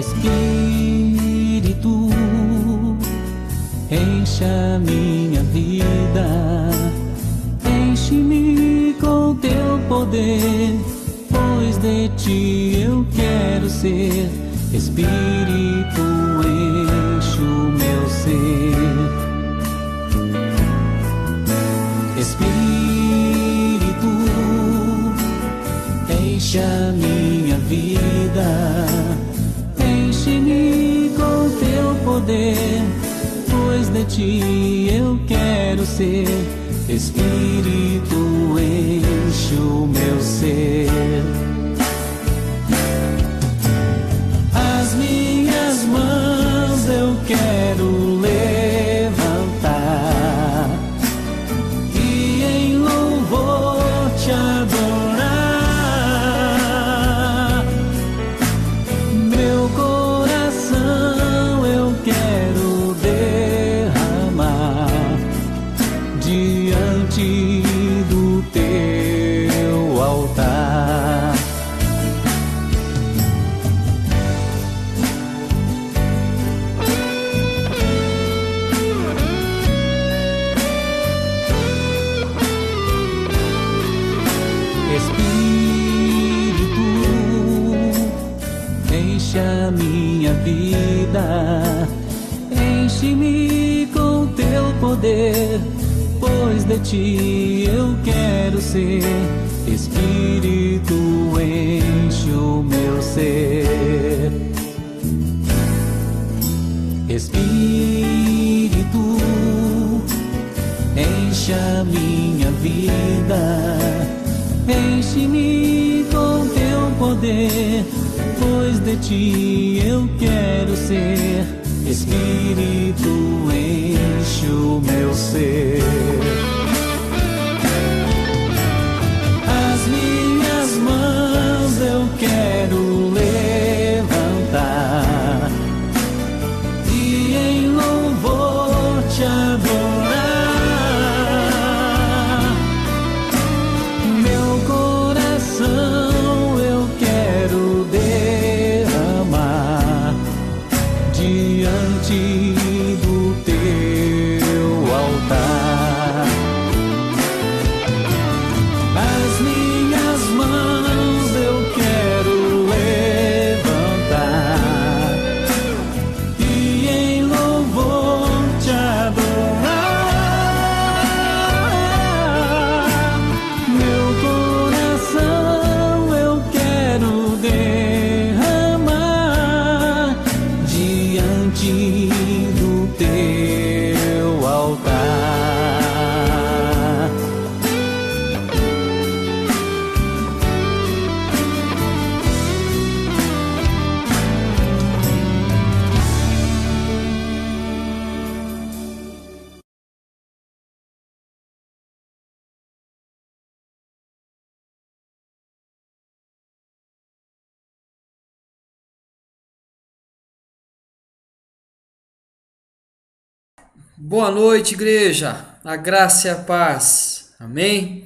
Espírito, enche a minha vida, enche-me com teu poder, pois de ti eu quero ser. Espírito, enche o meu ser. Espírito, enche a minha vida, enche-me com teu poder, pois de ti eu quero ser. Espírito, enche o meu ser. As minhas mãos eu quero levantar e em louvor te adorar. Meu coração eu quero derramar diante do teu altar. Espírito, enche a minha vida, enche-me com teu poder, pois de ti eu quero ser. Espírito, enche o meu ser. Espírito, enche a minha vida, enche-me com teu poder, pois de ti eu quero ser. Espírito, enche o meu ser. As minhas mãos eu quero levantar e em louvor te adorar. Meu coração eu quero derramar diante do teu altar. As minhas mãos eu quero levantar e em louvor te adorar. Meu coração eu quero derramar diante do teu altar. Boa noite, igreja, a graça e a paz, amém?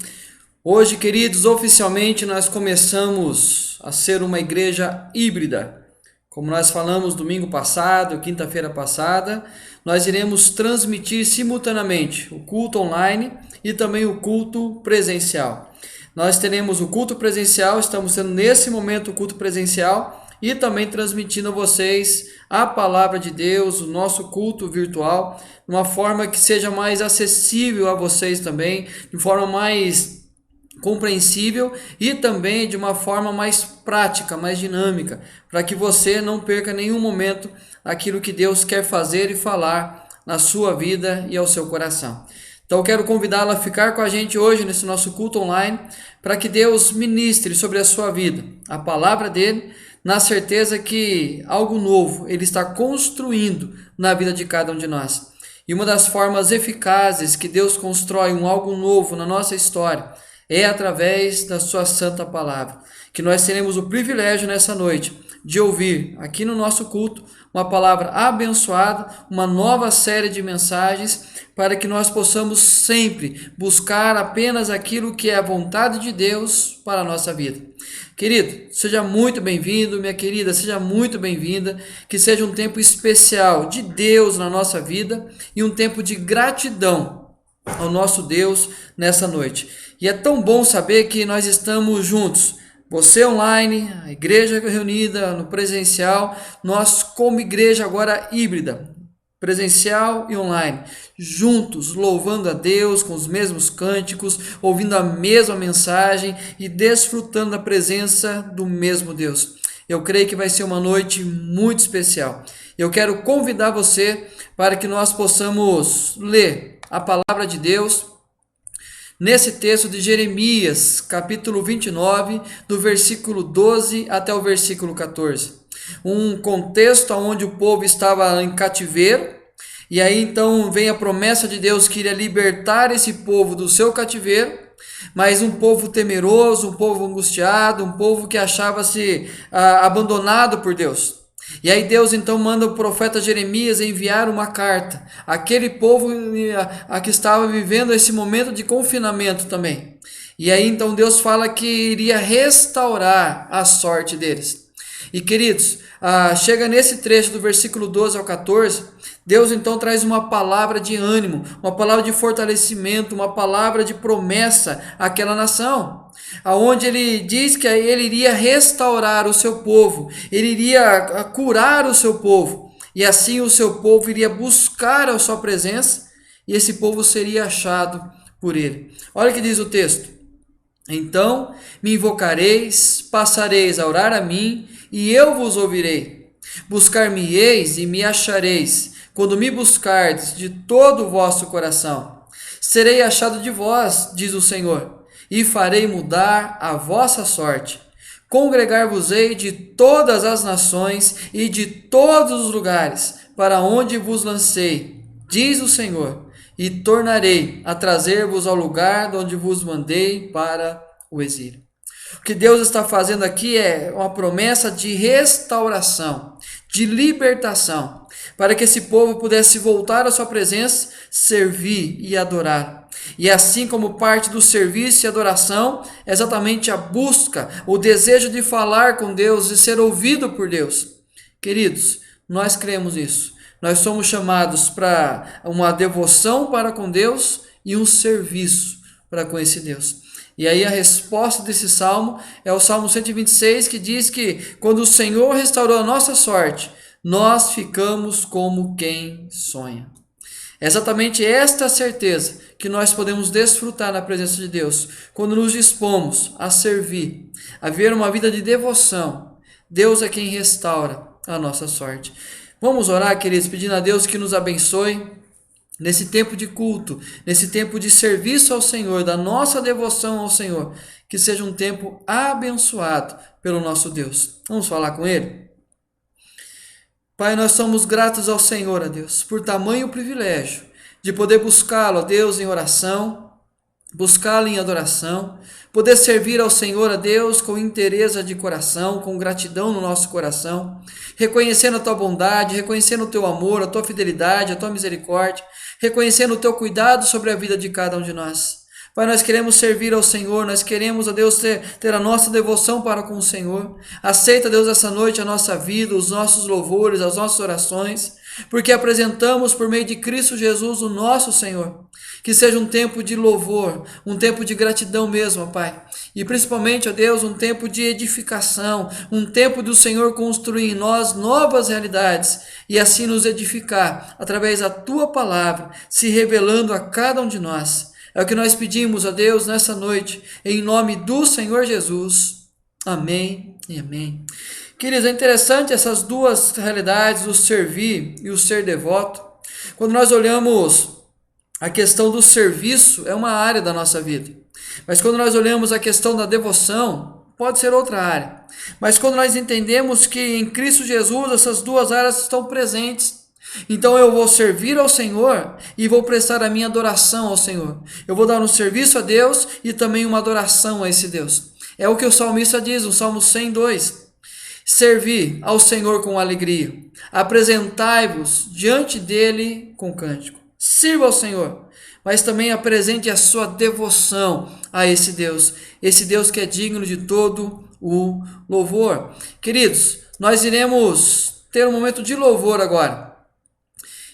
Hoje, queridos, oficialmente nós começamos a ser uma igreja híbrida. Como nós falamos domingo passado, quinta-feira passada, nós iremos transmitir simultaneamente o culto online e também o culto presencial. Nós teremos o culto presencial, estamos tendo nesse momento o culto presencial e também transmitindo a vocês a palavra de Deus, o nosso culto virtual, de uma forma que seja mais acessível a vocês também, de forma mais compreensível e também de uma forma mais prática, mais dinâmica, para que você não perca nenhum momento aquilo que Deus quer fazer e falar na sua vida e ao seu coração. Então eu quero convidá-lo a ficar com a gente hoje nesse nosso culto online, para que Deus ministre sobre a sua vida, a palavra dele, na certeza que algo novo Ele está construindo na vida de cada um de nós. E uma das formas eficazes que Deus constrói algo novo na nossa história É através da sua santa palavra que nós teremos o privilégio nessa noite de ouvir aqui no nosso culto uma palavra abençoada, uma nova série de mensagens para que nós possamos sempre buscar apenas aquilo que é a vontade de Deus para a nossa vida. Querido, seja muito bem-vindo, minha querida, seja muito bem-vinda, que seja um tempo especial de Deus na nossa vida e um tempo de gratidão ao nosso Deus nessa noite. E é tão bom saber que nós estamos juntos. Você online, a igreja reunida no presencial, nós como igreja agora híbrida, presencial e online, juntos, louvando a Deus com os mesmos cânticos, ouvindo a mesma mensagem e desfrutando da presença do mesmo Deus. Eu creio que vai ser uma noite muito especial. Eu quero convidar você para que nós possamos ler a palavra de Deus nesse texto de Jeremias, capítulo 29, do versículo 12 até o versículo 14. Um contexto onde o povo estava em cativeiro, e aí então vem a promessa de Deus que iria libertar esse povo do seu cativeiro, mas um povo temeroso, um povo angustiado, um povo que achava-se abandonado por Deus. E aí Deus então manda o profeta Jeremias enviar uma carta àquele povo que estava vivendo esse momento de confinamento também. E aí então Deus fala que iria restaurar a sorte deles. E queridos, chega nesse trecho do versículo 12 ao 14, Deus então traz uma palavra de ânimo, uma palavra de fortalecimento, uma palavra de promessa àquela nação, aonde ele diz que ele iria restaurar o seu povo, ele iria curar o seu povo, e assim o seu povo iria buscar a sua presença, e esse povo seria achado por ele. Olha o que diz o texto: então me invocareis, passareis a orar a mim, e eu vos ouvirei. Buscar-me-eis e me achareis, quando me buscardes de todo o vosso coração. Serei achado de vós, diz o Senhor, e farei mudar a vossa sorte. Congregar-vos-ei de todas as nações e de todos os lugares, para onde vos lancei, diz o Senhor, e tornarei a trazer-vos ao lugar de onde vos mandei para o exílio. O que Deus está fazendo aqui é uma promessa de restauração, de libertação, para que esse povo pudesse voltar à sua presença, servir e adorar. E assim como parte do serviço e adoração, é exatamente a busca, o desejo de falar com Deus, de ser ouvido por Deus. Queridos, nós cremos nisso. Nós somos chamados para uma devoção para com Deus e um serviço para com esse Deus. E aí a resposta desse salmo é o Salmo 126, que diz que quando o Senhor restaurou a nossa sorte, nós ficamos como quem sonha. É exatamente esta certeza que nós podemos desfrutar na presença de Deus, quando nos dispomos a servir, a viver uma vida de devoção. Deus é quem restaura a nossa sorte. Vamos orar, queridos, pedindo a Deus que nos abençoe nesse tempo de culto, nesse tempo de serviço ao Senhor, da nossa devoção ao Senhor, que seja um tempo abençoado pelo nosso Deus. Vamos falar com Ele? Pai, nós somos gratos ao Senhor, a Deus, por tamanho privilégio de poder buscá-lo, a Deus, em oração, buscá-lo em adoração, poder servir ao Senhor, a Deus, com inteireza de coração, com gratidão no nosso coração, reconhecendo a tua bondade, reconhecendo o teu amor, a tua fidelidade, a tua misericórdia, reconhecendo o teu cuidado sobre a vida de cada um de nós. Pai, nós queremos servir ao Senhor, nós queremos, a Deus, ter a nossa devoção para com o Senhor. Aceita, Deus, essa noite a nossa vida, os nossos louvores, as nossas orações, porque apresentamos por meio de Cristo Jesus o nosso Senhor. Que seja um tempo de louvor, um tempo de gratidão mesmo, Pai. E principalmente, ó Deus, um tempo de edificação, um tempo do Senhor construir em nós novas realidades e assim nos edificar através da Tua palavra, se revelando a cada um de nós. É o que nós pedimos a Deus nessa noite, em nome do Senhor Jesus. Amém e amém. Queridos, é interessante essas duas realidades, o servir e o ser devoto. Quando nós olhamos a questão do serviço, é uma área da nossa vida. Mas quando nós olhamos a questão da devoção, pode ser outra área. Mas quando nós entendemos que em Cristo Jesus essas duas áreas estão presentes, Então eu vou servir ao Senhor e vou prestar a minha adoração ao Senhor. Eu vou dar um serviço a Deus e também uma adoração a esse Deus. É o que o salmista diz no Salmo 102. Servi ao Senhor com alegria. Apresentai-vos diante dele com cântico. Sirva ao Senhor, mas também apresente a sua devoção a esse Deus que é digno de todo o louvor. Queridos, nós iremos ter um momento de louvor agora.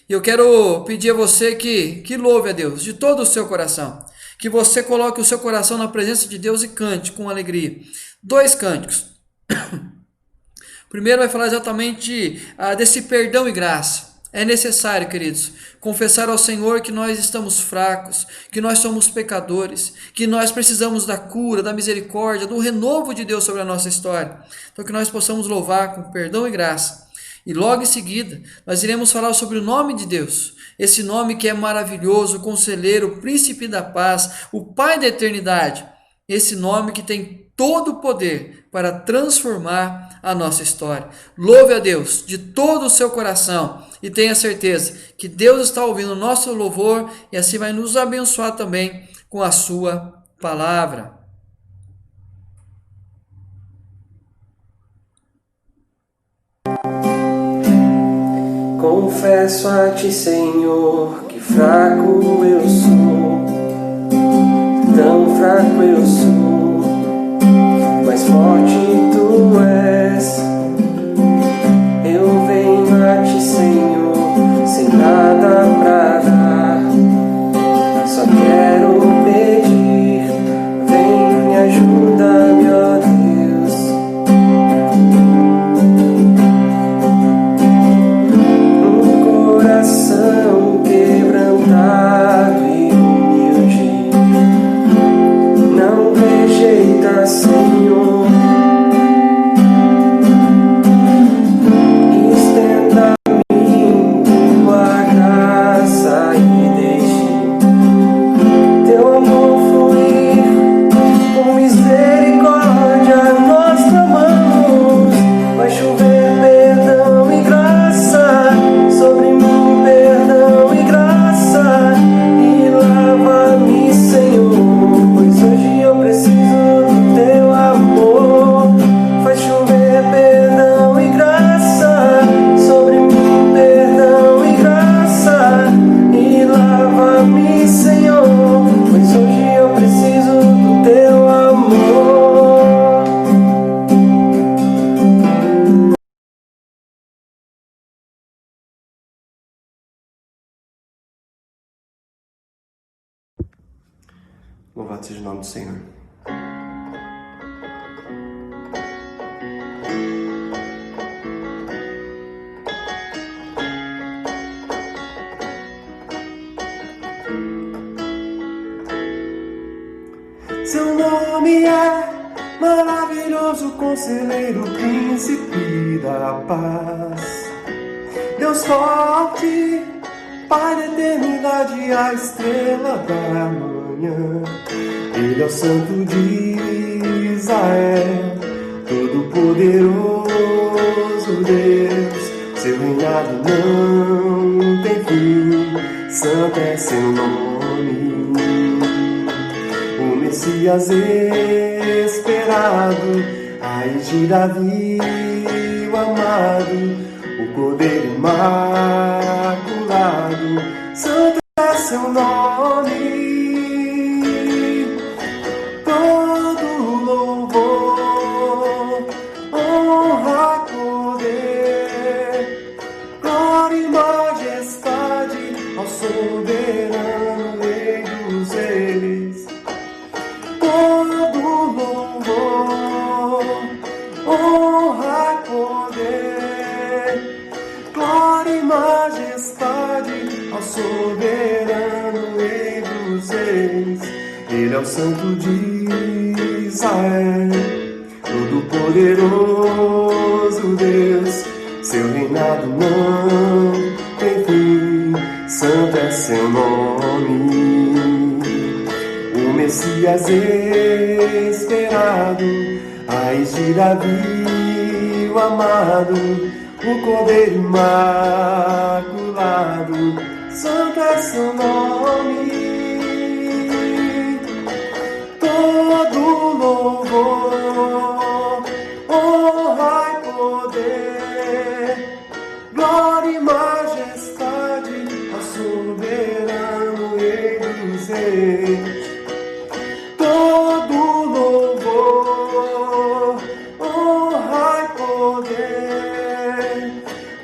E eu quero pedir a você que louve a Deus de todo o seu coração. Que você coloque o seu coração na presença de Deus e cante com alegria. 2 cânticos. Primeiro vai falar exatamente desse perdão e graça. É necessário, queridos, confessar ao Senhor que nós estamos fracos, que nós somos pecadores, que nós precisamos da cura, da misericórdia, do renovo de Deus sobre a nossa história. Então que nós possamos louvar com perdão e graça. E logo em seguida, nós iremos falar sobre o nome de Deus. Esse nome que é maravilhoso, o Conselheiro, o Príncipe da Paz, o Pai da Eternidade. Esse nome que tem todo o poder para transformar a nossa história. Louve a Deus de todo o seu coração e tenha certeza que Deus está ouvindo o nosso louvor e assim vai nos abençoar também com a sua palavra. Confesso a ti, Senhor, que fraco eu sou, tão fraco eu sou, mas forte tu és. Eu venho a ti, Senhor, sem nada pra dar, só quero pedir, vem, ajuda-me, ó Deus. Um coração quebrantado e humilde, não rejeita, Senhor. Louvado seja o nome do Senhor. Seu nome é maravilhoso, Conselheiro, Príncipe da Paz. Deus forte, Pai da eternidade, a estrela da manhã. Ele é o Santo de Israel, Todo-Poderoso Deus. Seu reinado não tem fim, santo é seu nome. O Messias esperado, raiz de Davi, o amado, o Cordeiro imaculado, santo é seu nome. Todo louvor, honra, poder, glória e majestade ao soberano Rei dos Reis. Todo louvor, honra, poder, glória e majestade ao soberano Rei dos Reis. Ele é o Santo de Israel, Todo-Poderoso Deus. Seu reinado não tem fim, santo é seu nome. O Messias esperado, raiz de Davi, o amado, o Cordeiro imaculado, lado, santo é seu nome. Todo louvor, honra e poder, glória e majestade ao soberano Rei dos Reis. Todo louvor, honra e poder,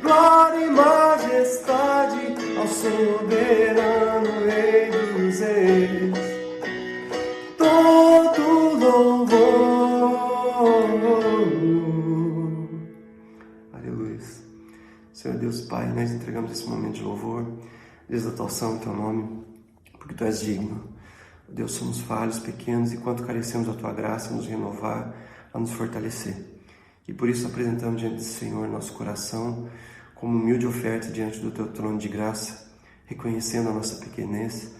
glória e majestade ao soberano Rei dos Reis. Todo louvor. Aleluia. Senhor Deus Pai, nós entregamos esse momento de louvor, de exaltação em Teu nome, porque Tu és digno. Deus, somos falhos, pequenos, e quanto carecemos da Tua graça, nos renovar, a nos fortalecer. E por isso apresentamos diante do Senhor nosso coração, como humilde oferta diante do Teu trono de graça, reconhecendo a nossa pequenez,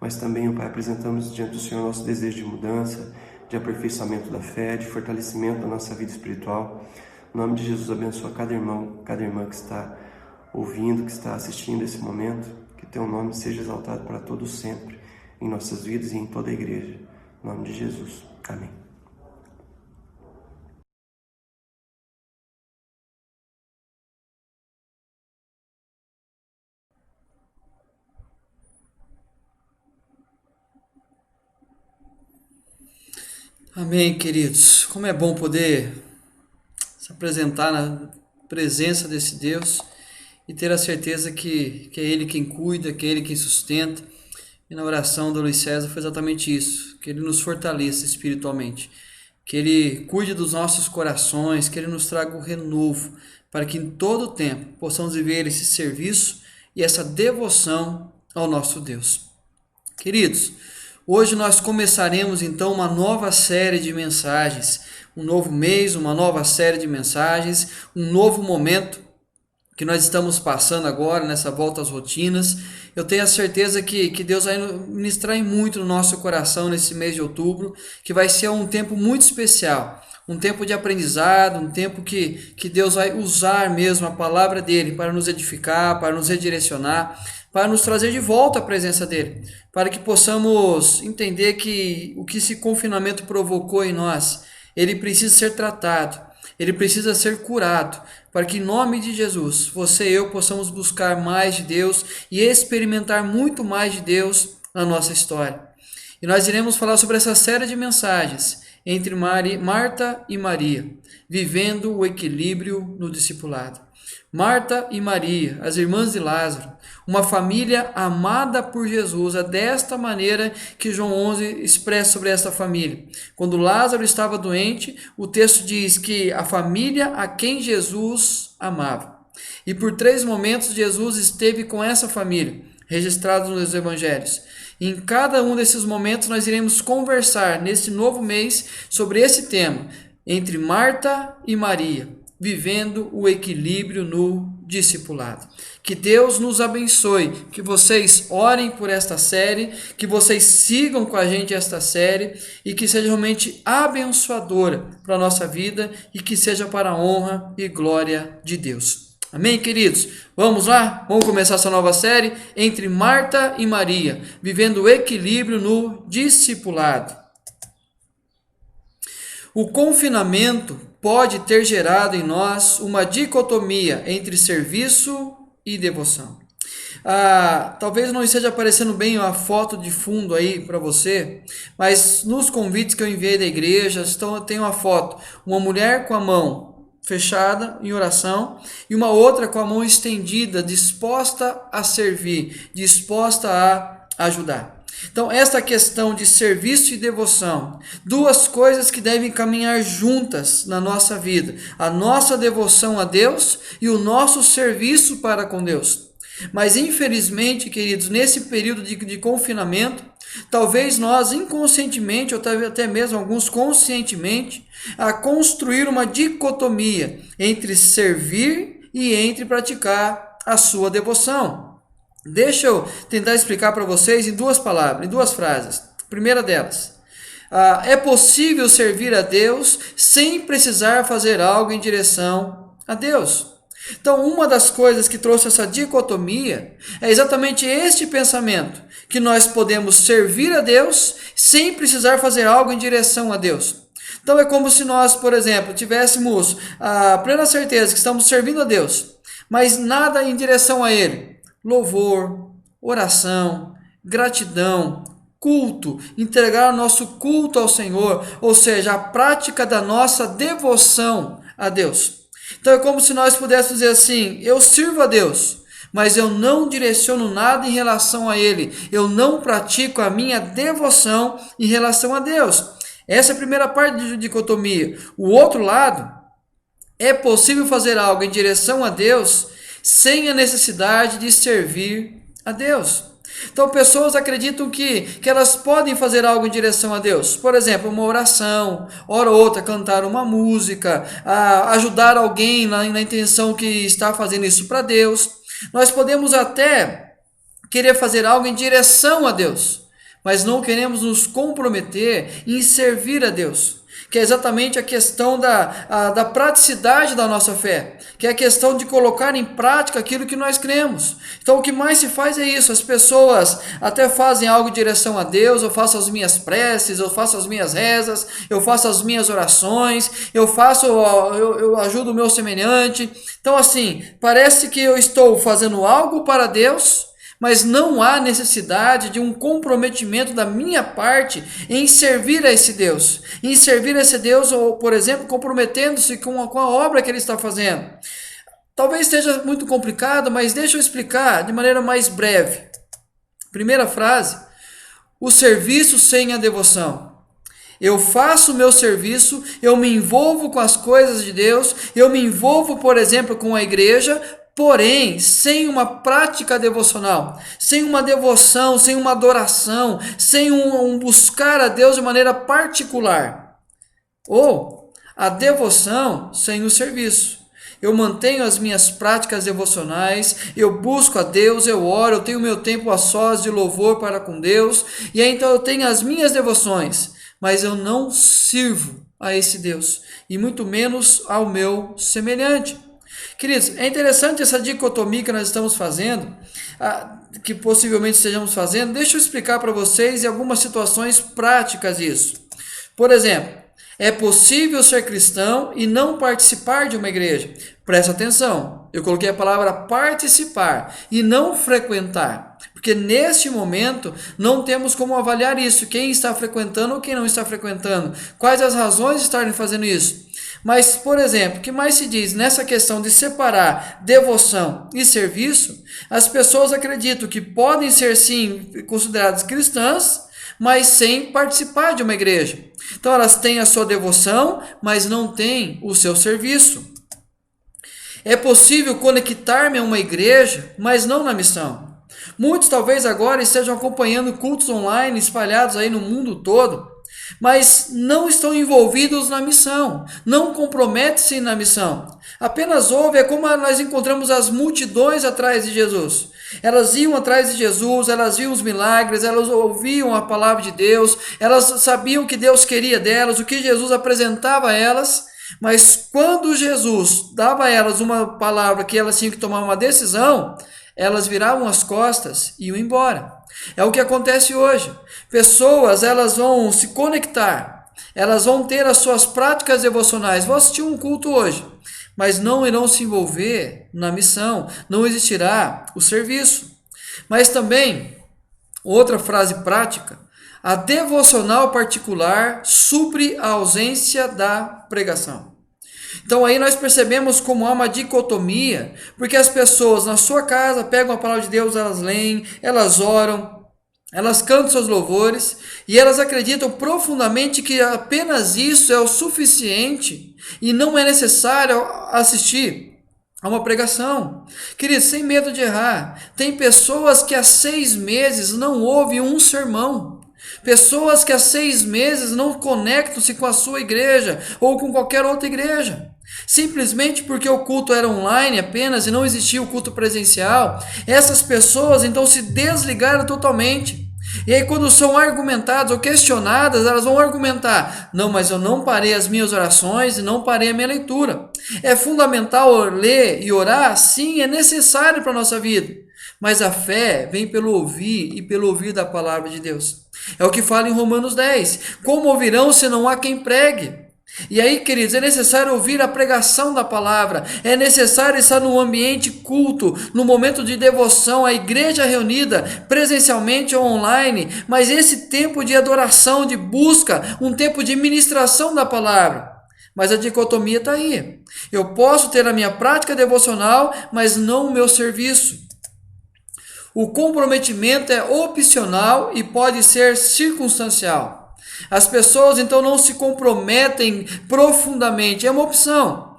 mas também, ó Pai, apresentamos diante do Senhor nosso desejo de mudança, de aperfeiçoamento da fé, de fortalecimento da nossa vida espiritual. Em nome de Jesus, abençoa cada irmão, cada irmã que está ouvindo, que está assistindo esse momento, que Teu nome seja exaltado para todos sempre, em nossas vidas e em toda a igreja. Em nome de Jesus. Amém. Amém, queridos. Como é bom poder se apresentar na presença desse Deus e ter a certeza que é Ele quem cuida, que é Ele quem sustenta. E na oração do Luiz César foi exatamente isso, que Ele nos fortaleça espiritualmente, que Ele cuide dos nossos corações, que Ele nos traga o renovo, para que em todo o tempo possamos viver esse serviço e essa devoção ao nosso Deus. Queridos, hoje nós começaremos então uma nova série de mensagens, um novo mês, uma nova série de mensagens, um novo momento que nós estamos passando agora nessa volta às rotinas. Eu tenho a certeza que Deus vai ministrar muito no nosso coração nesse mês de outubro, que vai ser um tempo muito especial, um tempo de aprendizado, um tempo que Deus vai usar mesmo a palavra dele para nos edificar, para nos redirecionar, para nos trazer de volta à presença dele, para que possamos entender que o que esse confinamento provocou em nós, ele precisa ser tratado, ele precisa ser curado, para que em nome de Jesus, você e eu possamos buscar mais de Deus e experimentar muito mais de Deus na nossa história. E nós iremos falar sobre essa série de mensagens entre Marta e Maria, vivendo o equilíbrio no discipulado. Marta e Maria, as irmãs de Lázaro, uma família amada por Jesus, é desta maneira que João 11 expressa sobre esta família. Quando Lázaro estava doente, o texto diz que a família a quem Jesus amava. E por 3 momentos Jesus esteve com essa família, registrados nos evangelhos. E em cada um desses momentos nós iremos conversar nesse novo mês sobre esse tema, entre Marta e Maria, vivendo o equilíbrio no discipulado. Que Deus nos abençoe, que vocês orem por esta série, que vocês sigam com a gente esta série e que seja realmente abençoadora para a nossa vida e que seja para a honra e glória de Deus. Amém, queridos? Vamos lá? Vamos começar essa nova série entre Marta e Maria, vivendo o equilíbrio no discipulado. O confinamento pode ter gerado em nós uma dicotomia entre serviço e devoção. Talvez não esteja aparecendo bem a foto de fundo aí para você, mas nos convites que eu enviei da igreja, tem uma foto, uma mulher com a mão fechada em oração e uma outra com a mão estendida, disposta a servir, disposta a ajudar. Então, esta questão de serviço e devoção, 2 coisas que devem caminhar juntas na nossa vida, a nossa devoção a Deus e o nosso serviço para com Deus. Mas, infelizmente, queridos, nesse período de confinamento, talvez nós inconscientemente, ou até mesmo alguns conscientemente, a construir uma dicotomia entre servir e entre praticar a sua devoção. Deixa eu tentar explicar para vocês em 2 palavras, em 2 frases. A primeira delas, é possível servir a Deus sem precisar fazer algo em direção a Deus. Então, uma das coisas que trouxe essa dicotomia é exatamente este pensamento, que nós podemos servir a Deus sem precisar fazer algo em direção a Deus. Então, é como se nós, por exemplo, tivéssemos a plena certeza que estamos servindo a Deus, mas nada em direção a Ele. Louvor, oração, gratidão, culto, entregar o nosso culto ao Senhor, ou seja, a prática da nossa devoção a Deus. Então é como se nós pudéssemos dizer assim: eu sirvo a Deus, mas eu não direciono nada em relação a Ele, eu não pratico a minha devoção em relação a Deus. Essa é a primeira parte de dicotomia. O outro lado, é possível fazer algo em direção a Deus sem a necessidade de servir a Deus. Então, pessoas acreditam que elas podem fazer algo em direção a Deus. Por exemplo, uma oração, hora ou outra cantar uma música, ajudar alguém na intenção que está fazendo isso para Deus. Nós podemos até querer fazer algo em direção a Deus, mas não queremos nos comprometer em servir a Deus, que é exatamente a questão da praticidade da nossa fé, que é a questão de colocar em prática aquilo que nós cremos. Então, o que mais se faz é isso: as pessoas até fazem algo em direção a Deus, eu faço as minhas preces, eu faço as minhas rezas, eu faço as minhas orações, eu ajudo o meu semelhante. Então, assim, parece que eu estou fazendo algo para Deus, mas não há necessidade de um comprometimento da minha parte em servir a esse Deus. Em servir a esse Deus, ou, por exemplo, comprometendo-se com a obra que Ele está fazendo. Talvez esteja muito complicado, mas deixa eu explicar de maneira mais breve. Primeira frase: o serviço sem a devoção. Eu faço o meu serviço, eu me envolvo com as coisas de Deus, eu me envolvo, por exemplo, com a igreja, porém, sem uma prática devocional, sem uma devoção, sem uma adoração, sem um buscar a Deus de maneira particular. Ou a devoção sem o serviço. Eu mantenho as minhas práticas devocionais, eu busco a Deus, eu oro, eu tenho meu tempo a sós de louvor para com Deus, e aí então eu tenho as minhas devoções, mas eu não sirvo a esse Deus, e muito menos ao meu semelhante. Queridos, é interessante essa dicotomia que nós estamos fazendo, que possivelmente estejamos fazendo. Deixa eu explicar para vocês em algumas situações práticas isso. Por exemplo, é possível ser cristão e não participar de uma igreja. Presta atenção, eu coloquei a palavra participar e não frequentar, porque neste momento não temos como avaliar isso, quem está frequentando ou quem não está frequentando, quais as razões de estarem fazendo isso. Mas, por exemplo, o que mais se diz nessa questão de separar devoção e serviço? As pessoas acreditam que podem ser sim consideradas cristãs, mas sem participar de uma igreja. Então elas têm a sua devoção, mas não têm o seu serviço. É possível conectar-me a uma igreja, mas não na missão. Muitos talvez agora estejam acompanhando cultos online espalhados aí no mundo todo, mas não estão envolvidos na missão, não comprometem-se na missão. Apenas ouvem, é como nós encontramos as multidões atrás de Jesus. Elas iam atrás de Jesus, elas viam os milagres, elas ouviam a palavra de Deus, elas sabiam o que Deus queria delas, o que Jesus apresentava a elas, mas quando Jesus dava a elas uma palavra que elas tinham que tomar uma decisão, elas viravam as costas e iam embora. É o que acontece hoje. Pessoas, elas vão se conectar, elas vão ter as suas práticas devocionais, vão assistir um culto hoje, mas não irão se envolver na missão, não existirá o serviço. Mas também, outra frase prática: a devocional particular supre a ausência da pregação. Então aí nós percebemos como há uma dicotomia, porque as pessoas na sua casa pegam a palavra de Deus, elas leem, elas oram, elas cantam seus louvores, e elas acreditam profundamente que apenas isso é o suficiente e não é necessário assistir a uma pregação. Queridos, sem medo de errar, tem pessoas que há 6 meses não ouvem um sermão. Pessoas que há 6 meses não conectam-se com a sua igreja ou com qualquer outra igreja. Simplesmente porque o culto era online apenas e não existia o culto presencial, essas pessoas então se desligaram totalmente. E aí, quando são argumentadas ou questionadas, elas vão argumentar: não, mas eu não parei as minhas orações e não parei a minha leitura. É fundamental ler e orar? Sim, é necessário para a nossa vida. Mas a fé vem pelo ouvir e pelo ouvir da palavra de Deus. É o que fala em Romanos 10. Como ouvirão se não há quem pregue? E aí, queridos, é necessário ouvir a pregação da palavra, é necessário estar num ambiente culto, no momento de devoção, a igreja reunida, presencialmente ou online, mas esse tempo de adoração, de busca, um tempo de ministração da palavra. Mas a dicotomia está aí. Eu posso ter a minha prática devocional, mas não o meu serviço. O comprometimento é opcional e pode ser circunstancial. As pessoas então não se comprometem profundamente, é uma opção.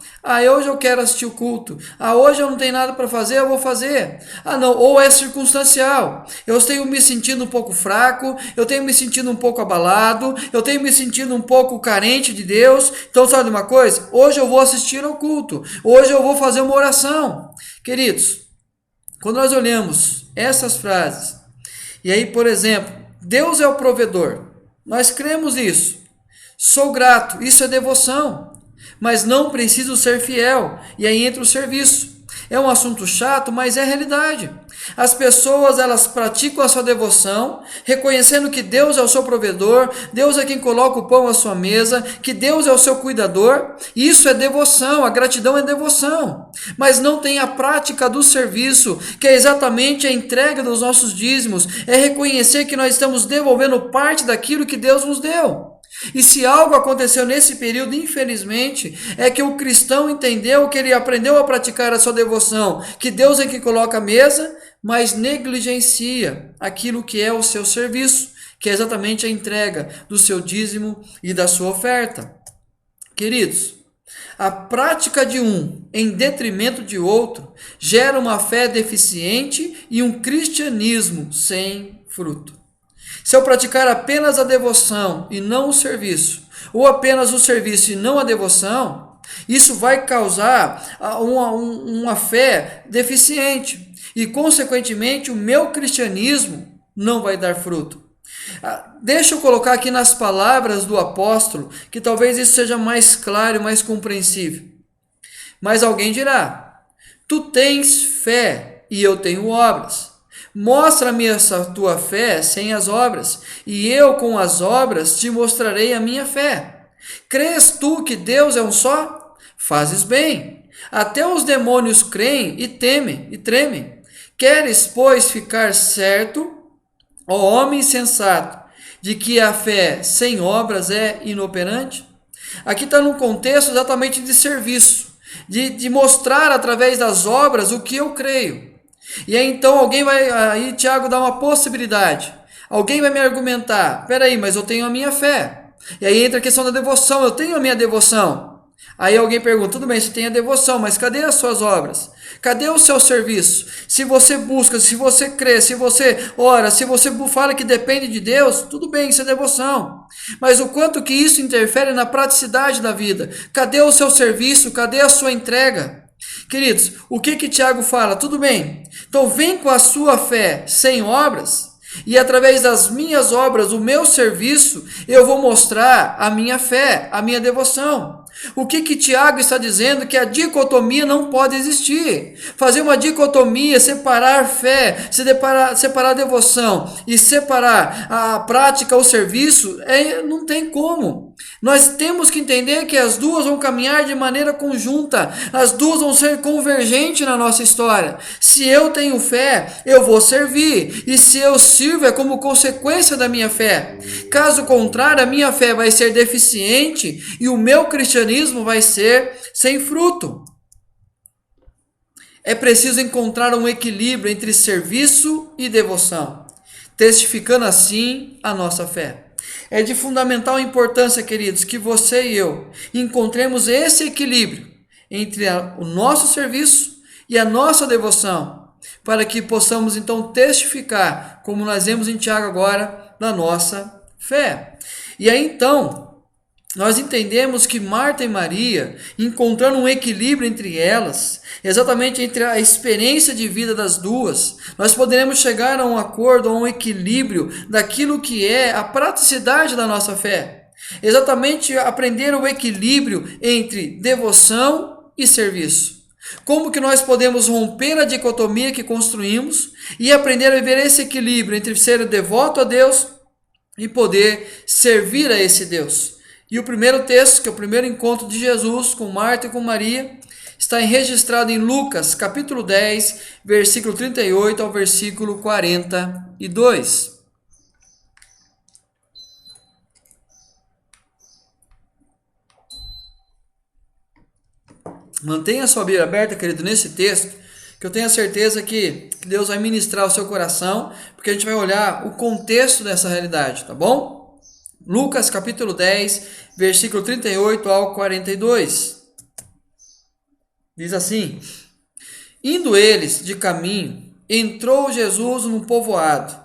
Hoje eu quero assistir o culto. Hoje eu não tenho nada para fazer, eu vou fazer. Não, ou é circunstancial. Eu tenho me sentindo um pouco fraco, eu tenho me sentindo um pouco abalado, eu tenho me sentindo um pouco carente de Deus. Então, sabe uma coisa? Hoje eu vou assistir ao culto. Hoje eu vou fazer uma oração. Queridos, quando nós olhamos essas frases, e aí, por exemplo, Deus é o provedor. Nós cremos isso. Sou grato, isso é devoção. Mas não preciso ser fiel. E aí entra o serviço. É um assunto chato, mas é realidade. As pessoas, elas praticam a sua devoção, reconhecendo que Deus é o seu provedor, Deus é quem coloca o pão à sua mesa, que Deus é o seu cuidador. Isso é devoção, a gratidão é devoção. Mas não tem a prática do serviço, que é exatamente a entrega dos nossos dízimos, é reconhecer que nós estamos devolvendo parte daquilo que Deus nos deu. E se algo aconteceu nesse período, infelizmente, é que o cristão entendeu que ele aprendeu a praticar a sua devoção, que Deus é quem coloca a mesa, mas negligencia aquilo que é o seu serviço, que é exatamente a entrega do seu dízimo e da sua oferta. Queridos, a prática de um em detrimento de outro gera uma fé deficiente e um cristianismo sem fruto. Se eu praticar apenas a devoção e não o serviço, ou apenas o serviço e não a devoção, isso vai causar uma fé deficiente e, consequentemente, o meu cristianismo não vai dar fruto. Deixa eu colocar aqui nas palavras do apóstolo, que talvez isso seja mais claro e mais compreensível. Mas alguém dirá: tu tens fé e eu tenho obras. Mostra-me essa tua fé sem as obras, e eu com as obras te mostrarei a minha fé. Crês tu que Deus é um só? Fazes bem. Até os demônios creem e temem e tremem. Queres, pois, ficar certo, ó homem sensato, de que a fé sem obras é inoperante? Aqui está num contexto exatamente de serviço, de mostrar através das obras o que eu creio. E aí então aí Tiago dá uma possibilidade. Alguém vai me argumentar: peraí, mas eu tenho a minha fé. E aí entra a questão da devoção: eu tenho a minha devoção. Aí alguém pergunta: tudo bem, você tem a devoção, mas cadê as suas obras? Cadê o seu serviço? Se você busca, se você crê, se você ora, se você fala que depende de Deus, tudo bem, isso é devoção. Mas o quanto que isso interfere na praticidade da vida? Cadê o seu serviço? Cadê a sua entrega? Queridos, o que Tiago fala? Tudo bem, então vem com a sua fé sem obras, e através das minhas obras, o meu serviço, eu vou mostrar a minha fé, a minha devoção. O que Tiago está dizendo? Que a dicotomia não pode existir. Fazer uma dicotomia, separar fé, separar a devoção e separar a prática, o serviço, não tem como. Nós temos que entender que as duas vão caminhar de maneira conjunta, as duas vão ser convergentes na nossa história. Se eu tenho fé, eu vou servir, e se eu sirvo é como consequência da minha fé. Caso contrário, a minha fé vai ser deficiente e o meu cristianismo vai ser sem fruto. É preciso encontrar um equilíbrio entre serviço e devoção, testificando assim a nossa fé. É de fundamental importância, queridos, que você e eu encontremos esse equilíbrio entre o nosso serviço e a nossa devoção, para que possamos então testificar, como nós vemos em Tiago agora, da nossa fé. E aí então, nós entendemos que Marta e Maria, encontrando um equilíbrio entre elas, exatamente entre a experiência de vida das duas, nós poderemos chegar a um acordo, a um equilíbrio daquilo que é a praticidade da nossa fé. Exatamente aprender o equilíbrio entre devoção e serviço. Como que nós podemos romper a dicotomia que construímos e aprender a viver esse equilíbrio entre ser devoto a Deus e poder servir a esse Deus. E o primeiro texto, que é o primeiro encontro de Jesus com Marta e com Maria, está registrado em Lucas, capítulo 10, versículo 38 ao versículo 42. Mantenha a sua Bíblia aberta, querido, nesse texto, que eu tenho a certeza que Deus vai ministrar o seu coração, porque a gente vai olhar o contexto dessa realidade, tá bom? Lucas capítulo 10, versículo 38 ao 42. Diz assim: Indo eles de caminho, entrou Jesus num povoado,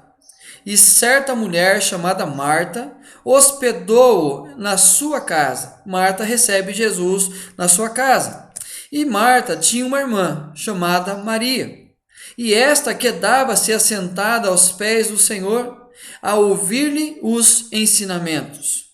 e certa mulher chamada Marta hospedou-o na sua casa. Marta recebe Jesus na sua casa. E Marta tinha uma irmã chamada Maria, e esta quedava-se assentada aos pés do Senhor, a ouvir-lhe os ensinamentos.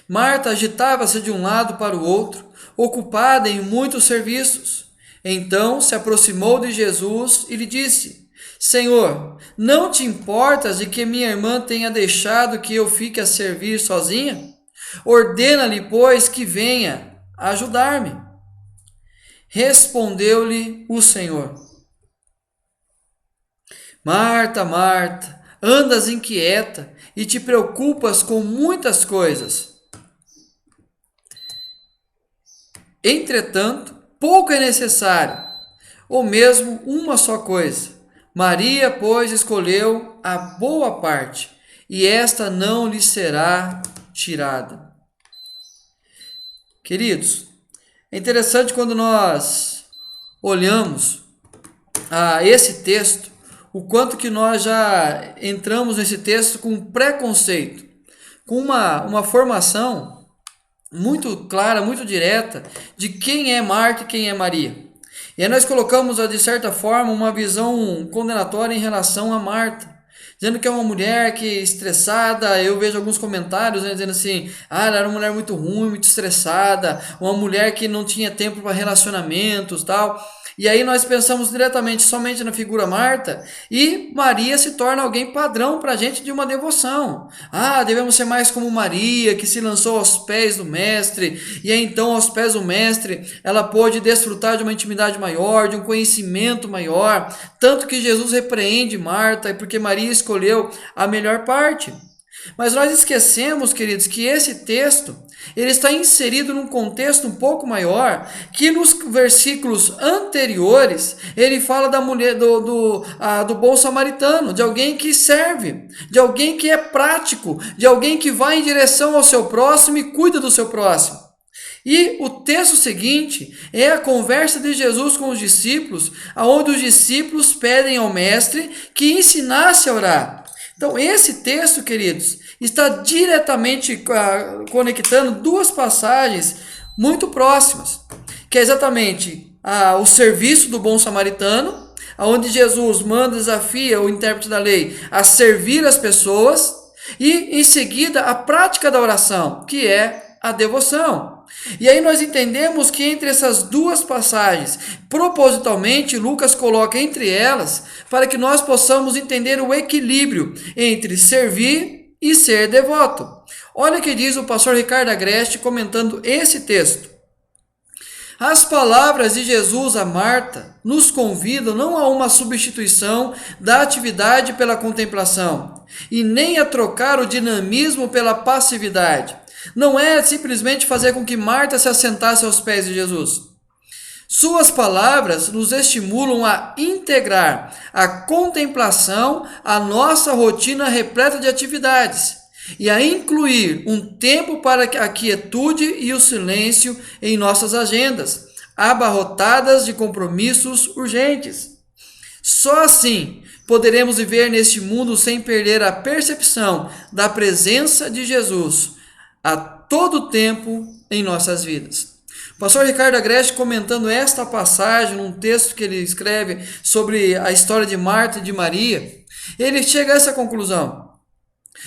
Marta agitava-se de um lado para o outro, ocupada em muitos serviços. Então se aproximou de Jesus e lhe disse: Senhor, não te importas de que minha irmã tenha deixado que eu fique a servir sozinha? Ordena-lhe, pois, que venha ajudar-me. Respondeu-lhe o Senhor: Marta, Marta, andas inquieta e te preocupas com muitas coisas. Entretanto, pouco é necessário, ou mesmo uma só coisa. Maria, pois, escolheu a boa parte, e esta não lhe será tirada. Queridos, é interessante quando nós olhamos a esse texto, o quanto que nós já entramos nesse texto com preconceito, com uma formação muito clara, muito direta de quem é Marta e quem é Maria. E aí nós colocamos, de certa forma, uma visão condenatória em relação a Marta, dizendo que é uma mulher que é estressada. Eu vejo alguns comentários, né, dizendo assim: ela era uma mulher muito ruim, muito estressada, uma mulher que não tinha tempo para relacionamentos, tal. E aí nós pensamos diretamente somente na figura Marta, e Maria se torna alguém padrão para a gente de uma devoção. Devemos ser mais como Maria, que se lançou aos pés do Mestre, e aí então aos pés do Mestre ela pôde desfrutar de uma intimidade maior, de um conhecimento maior, tanto que Jesus repreende Marta, porque Maria escolheu a melhor parte. Mas nós esquecemos, queridos, que esse texto ele está inserido num contexto um pouco maior, que nos versículos anteriores ele fala da mulher do bom samaritano, de alguém que serve, de alguém que é prático, de alguém que vai em direção ao seu próximo e cuida do seu próximo. E o texto seguinte é a conversa de Jesus com os discípulos, onde os discípulos pedem ao mestre que ensinasse a orar. Então, esse texto, queridos, está diretamente conectando duas passagens muito próximas, que é exatamente o serviço do bom samaritano, onde Jesus desafia o intérprete da lei a servir as pessoas, e em seguida a prática da oração, que é a devoção. E aí nós entendemos que entre essas duas passagens, propositalmente, Lucas coloca entre elas para que nós possamos entender o equilíbrio entre servir e ser devoto. Olha o que diz o pastor Ricardo Agreste comentando esse texto. As palavras de Jesus a Marta nos convidam não a uma substituição da atividade pela contemplação, e nem a trocar o dinamismo pela passividade. Não é simplesmente fazer com que Marta se assentasse aos pés de Jesus. Suas palavras nos estimulam a integrar a contemplação à nossa rotina repleta de atividades e a incluir um tempo para a quietude e o silêncio em nossas agendas, abarrotadas de compromissos urgentes. Só assim poderemos viver neste mundo sem perder a percepção da presença de Jesus a todo o tempo em nossas vidas. O pastor Ricardo Agreste, comentando esta passagem, num texto que ele escreve sobre a história de Marta e de Maria, ele chega a essa conclusão.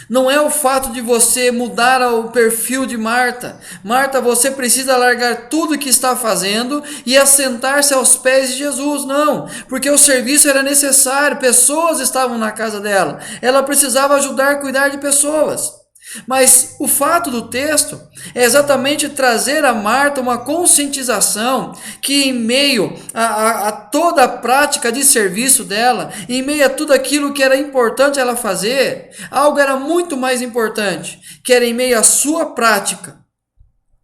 Não é o fato de você mudar o perfil de Marta. Marta, você precisa largar tudo que está fazendo e assentar-se aos pés de Jesus. Não, porque o serviço era necessário, pessoas estavam na casa dela. Ela precisava ajudar a cuidar de pessoas. Mas o fato do texto é exatamente trazer a Marta uma conscientização que em meio a toda a prática de serviço dela, em meio a tudo aquilo que era importante ela fazer, algo era muito mais importante, que era em meio à sua prática,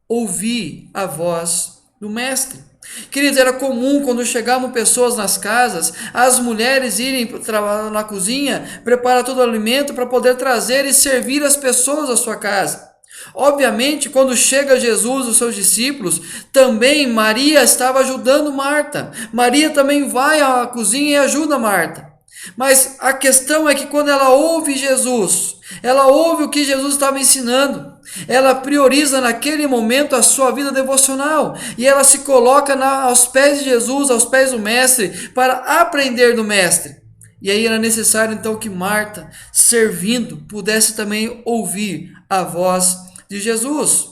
ouvir a voz do Mestre. Queridos, era comum quando chegavam pessoas nas casas, as mulheres irem trabalhar na cozinha, preparar todo o alimento para poder trazer e servir as pessoas à sua casa. Obviamente, quando chega Jesus, os seus discípulos, também Maria estava ajudando Marta. Maria também vai à cozinha e ajuda Marta. Mas a questão é que quando ela ouve Jesus, ela ouve o que Jesus estava ensinando, ela prioriza naquele momento a sua vida devocional e ela se coloca aos pés de Jesus, aos pés do Mestre, para aprender do Mestre. E aí era necessário então que Marta, servindo, pudesse também ouvir a voz de Jesus.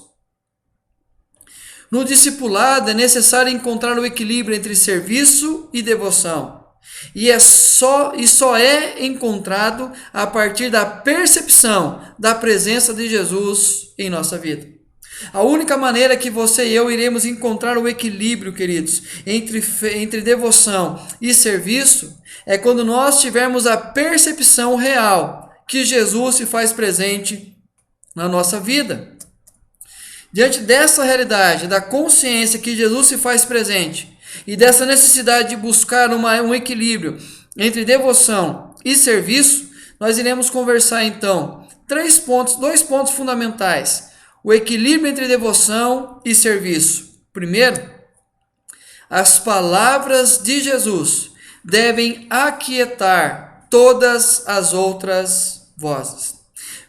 No discipulado é necessário encontrar o equilíbrio entre serviço e devoção. E só é encontrado a partir da percepção da presença de Jesus em nossa vida. A única maneira que você e eu iremos encontrar o equilíbrio, queridos, entre devoção e serviço, é quando nós tivermos a percepção real que Jesus se faz presente na nossa vida. Diante dessa realidade, da consciência que Jesus se faz presente, e dessa necessidade de buscar um equilíbrio entre devoção e serviço, nós iremos conversar então dois pontos fundamentais: o equilíbrio entre devoção e serviço. Primeiro, as palavras de Jesus devem aquietar todas as outras vozes.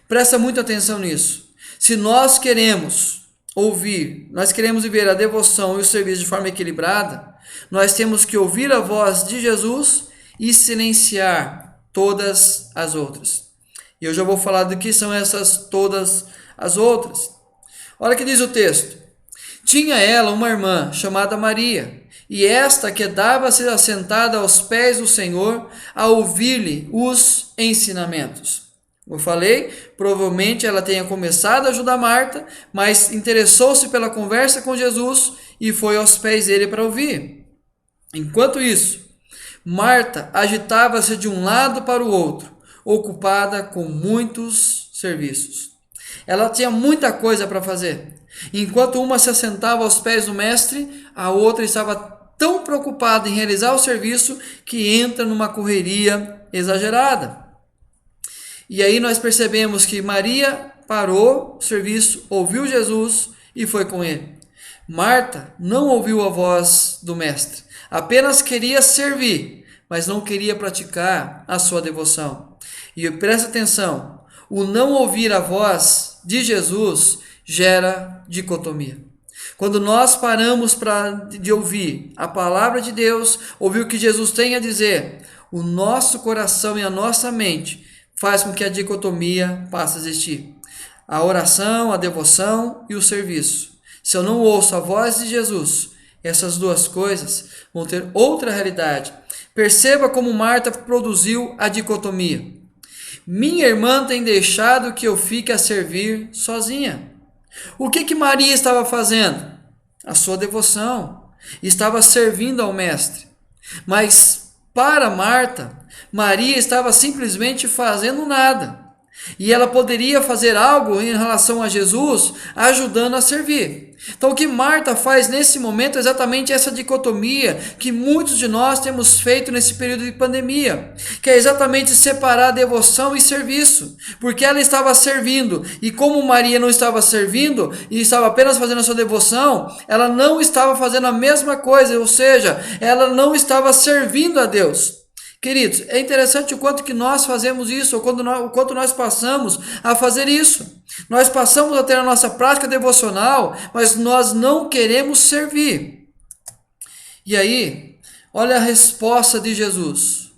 Presta muita atenção nisso. Se nós queremos viver a devoção e o serviço de forma equilibrada, nós temos que ouvir a voz de Jesus e silenciar todas as outras. E eu já vou falar do que são essas todas as outras. Olha o que diz o texto. Tinha ela uma irmã chamada Maria, e esta quedava-se assentada aos pés do Senhor a ouvir-lhe os ensinamentos. Como eu falei, provavelmente ela tenha começado a ajudar Marta, mas interessou-se pela conversa com Jesus e foi aos pés dele para ouvir. Enquanto isso, Marta agitava-se de um lado para o outro, ocupada com muitos serviços. Ela tinha muita coisa para fazer. Enquanto uma se assentava aos pés do Mestre, a outra estava tão preocupada em realizar o serviço que entra numa correria exagerada. E aí nós percebemos que Maria parou o serviço, ouviu Jesus e foi com ele. Marta não ouviu a voz do Mestre, apenas queria servir, mas não queria praticar a sua devoção. E presta atenção, o não ouvir a voz de Jesus gera dicotomia. Quando nós paramos de ouvir a palavra de Deus, ouvir o que Jesus tem a dizer, o nosso coração e a nossa mente faz com que a dicotomia passe a existir. A oração, a devoção e o serviço. Se eu não ouço a voz de Jesus, essas duas coisas vão ter outra realidade. Perceba como Marta produziu a dicotomia. Minha irmã tem deixado que eu fique a servir sozinha. O que Maria estava fazendo? A sua devoção. Estava servindo ao Mestre. Mas para Marta, Maria estava simplesmente fazendo nada. E ela poderia fazer algo em relação a Jesus, ajudando a servir. Então o que Marta faz nesse momento é exatamente essa dicotomia que muitos de nós temos feito nesse período de pandemia, que é exatamente separar devoção e serviço, porque ela estava servindo, e como Maria não estava servindo e estava apenas fazendo a sua devoção, ela não estava fazendo a mesma coisa, ou seja, ela não estava servindo a Deus. Queridos, é interessante o quanto que nós fazemos isso, ou o quanto nós passamos a fazer isso. Nós passamos a ter a nossa prática devocional, mas nós não queremos servir. E aí, olha a resposta de Jesus.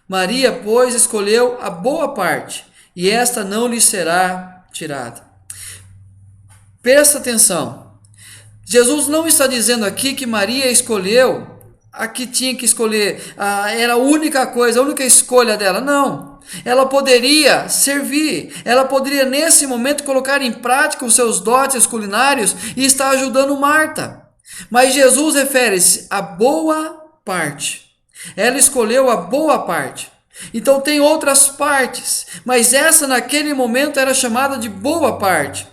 Maria, pois, escolheu a boa parte, e esta não lhe será tirada. Presta atenção. Jesus não está dizendo aqui que Maria escolheu a que tinha que escolher, era a única coisa, a única escolha dela. Não. Ela poderia servir, ela poderia nesse momento colocar em prática os seus dotes culinários e estar ajudando Marta. Mas Jesus refere-se à boa parte. Ela escolheu a boa parte. Então tem outras partes, mas essa naquele momento era chamada de boa parte.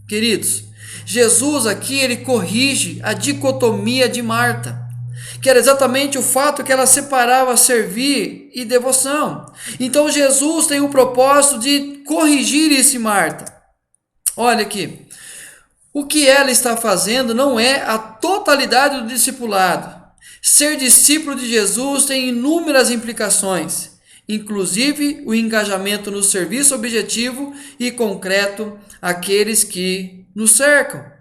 Queridos, Jesus aqui ele corrige a dicotomia de Marta, que era exatamente o fato que ela separava servir e devoção. Então Jesus tem o propósito de corrigir isso em Marta. Olha aqui, o que ela está fazendo não é a totalidade do discipulado. Ser discípulo de Jesus tem inúmeras implicações, inclusive o engajamento no serviço objetivo e concreto àqueles que nos cercam.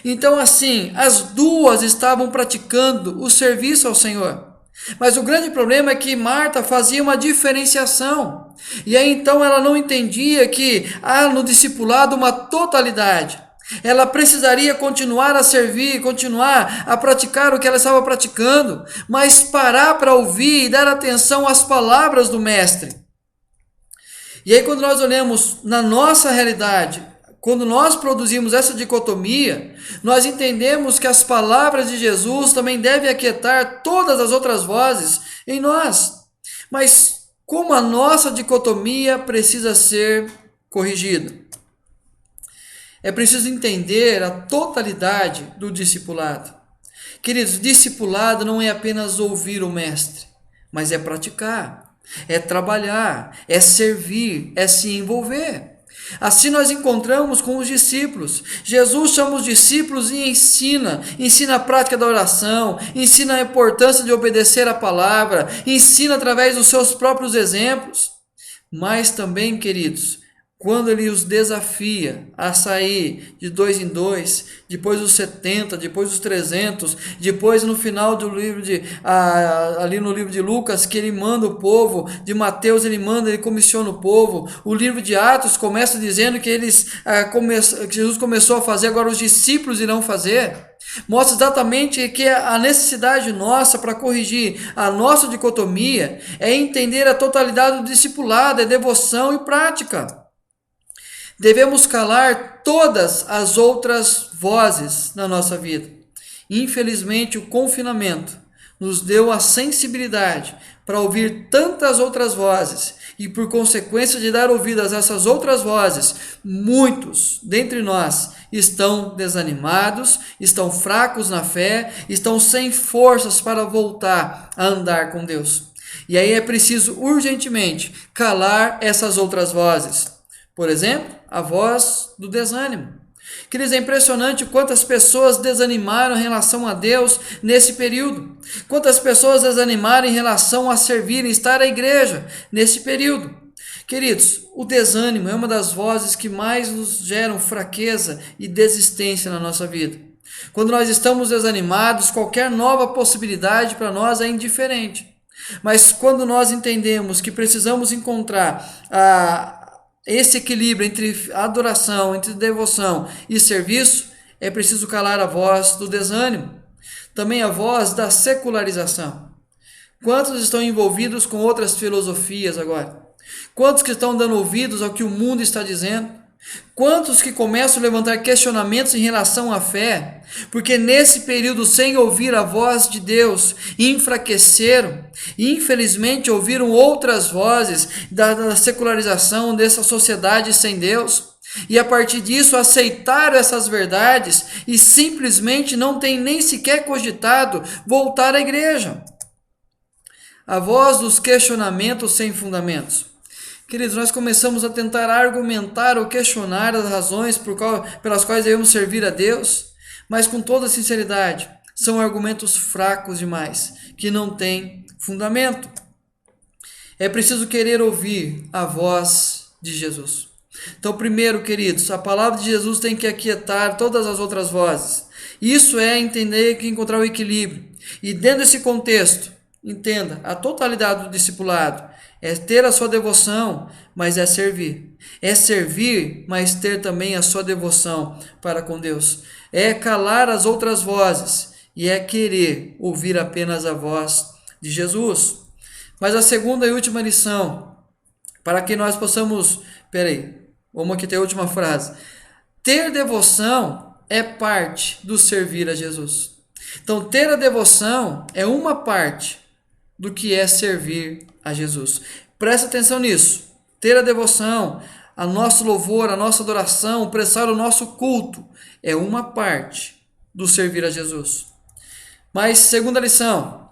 Então, assim, as duas estavam praticando o serviço ao Senhor. Mas o grande problema é que Marta fazia uma diferenciação. E aí então ela não entendia que há no discipulado uma totalidade. Ela precisaria continuar a servir, continuar a praticar o que ela estava praticando, mas parar para ouvir e dar atenção às palavras do Mestre. E aí quando nós olhamos na nossa realidade, quando nós produzimos essa dicotomia, nós entendemos que as palavras de Jesus também devem aquietar todas as outras vozes em nós. Mas como a nossa dicotomia precisa ser corrigida? É preciso entender a totalidade do discipulado. Queridos, discipulado não é apenas ouvir o Mestre, mas é praticar, é trabalhar, é servir, é se envolver. Assim nós encontramos com os discípulos. Jesus chama os discípulos e ensina a prática da oração, ensina a importância de obedecer a palavra, ensina através dos seus próprios exemplos. Mas também, queridos, quando ele os desafia a sair de 2 em 2, depois os 70, depois os 300, depois no final do livro ali no livro de Lucas, que ele manda o povo, de Mateus ele comissiona o povo, o livro de Atos começa dizendo que que Jesus começou a fazer, agora os discípulos irão fazer. Mostra exatamente que a necessidade nossa para corrigir a nossa dicotomia é entender a totalidade do discipulado, é devoção e prática. Devemos calar todas as outras vozes na nossa vida. Infelizmente, o confinamento nos deu a sensibilidade para ouvir tantas outras vozes e, por consequência de dar ouvidas a essas outras vozes, muitos dentre nós estão desanimados, estão fracos na fé, estão sem forças para voltar a andar com Deus. E aí é preciso urgentemente calar essas outras vozes. Por exemplo, a voz do desânimo. Queridos, é impressionante quantas pessoas desanimaram em relação a Deus nesse período. Quantas pessoas desanimaram em relação a servir e estar à igreja nesse período. Queridos, o desânimo é uma das vozes que mais nos geram fraqueza e desistência na nossa vida. Quando nós estamos desanimados, qualquer nova possibilidade para nós é indiferente. Mas quando nós entendemos que precisamos encontrar esse equilíbrio entre adoração, entre devoção e serviço, é preciso calar a voz do desânimo. Também a voz da secularização. Quantos estão envolvidos com outras filosofias agora? Quantos que estão dando ouvidos ao que o mundo está dizendo? Quantos que começam a levantar questionamentos em relação à fé, porque nesse período, sem ouvir a voz de Deus, enfraqueceram e infelizmente ouviram outras vozes da secularização dessa sociedade sem Deus, e a partir disso aceitaram essas verdades e simplesmente não têm nem sequer cogitado voltar à igreja. A voz dos questionamentos sem fundamentos. Queridos, nós começamos a tentar argumentar ou questionar as razões pelas quais devemos servir a Deus, mas com toda sinceridade, são argumentos fracos demais, que não têm fundamento. é preciso querer ouvir a voz de Jesus. Então, primeiro, queridos, a palavra de Jesus tem que aquietar todas as outras vozes. Isso é entender que encontrar o equilíbrio. E dentro desse contexto, entenda, a totalidade do discipulado é ter a sua devoção, mas é servir. É servir, mas ter também a sua devoção para com Deus. É calar as outras vozes e é querer ouvir apenas a voz de Jesus. Mas a segunda e última lição, para que nós possamos... vamos aqui ter a última frase. Ter devoção é parte do servir a Jesus. Então, ter a devoção é uma parte do que é servir a Jesus. Presta atenção nisso. Ter a devoção, a nosso louvor, a nossa adoração, prestar o nosso culto, é uma parte do servir a Jesus. Mas, segunda lição,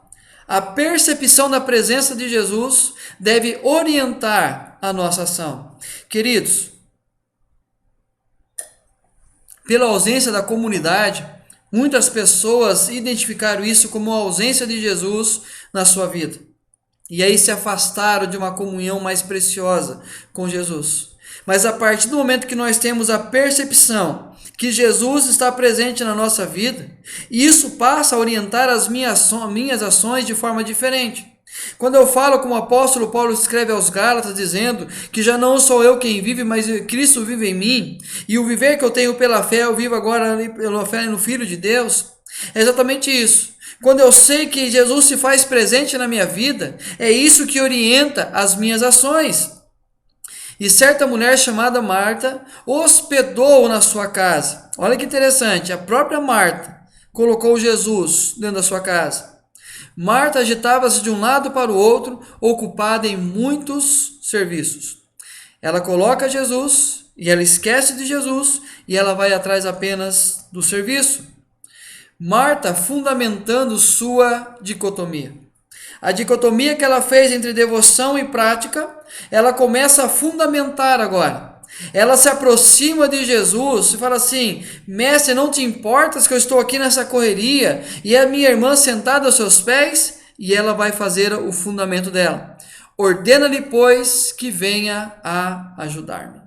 a percepção da presença de Jesus deve orientar a nossa ação. Queridos, pela ausência da comunidade, muitas pessoas identificaram isso como a ausência de Jesus na sua vida. E aí se afastaram de uma comunhão mais preciosa com Jesus. Mas a partir do momento que nós temos a percepção que Jesus está presente na nossa vida, isso passa a orientar as minhas ações de forma diferente. Quando eu falo como o apóstolo Paulo escreve aos Gálatas dizendo que já não sou eu quem vive, mas Cristo vive em mim, e o viver que eu tenho pela fé, eu vivo agora pela fé no Filho de Deus, é exatamente isso. Quando eu sei que Jesus se faz presente na minha vida, é isso que orienta as minhas ações. E certa mulher chamada Marta hospedou-o na sua casa. Olha que interessante, a própria Marta colocou Jesus dentro da sua casa. Marta agitava-se de um lado para o outro, ocupada em muitos serviços. Ela coloca Jesus e ela esquece de Jesus e ela vai atrás apenas do serviço. Marta fundamentando sua dicotomia. A dicotomia que ela fez entre devoção e prática, ela começa a fundamentar agora. Ela se aproxima de Jesus e fala assim: mestre, não te importas que eu estou aqui nessa correria e a minha irmã sentada aos seus pés? E ela vai fazer o fundamento dela. Ordena-lhe, pois, que venha a ajudar-me.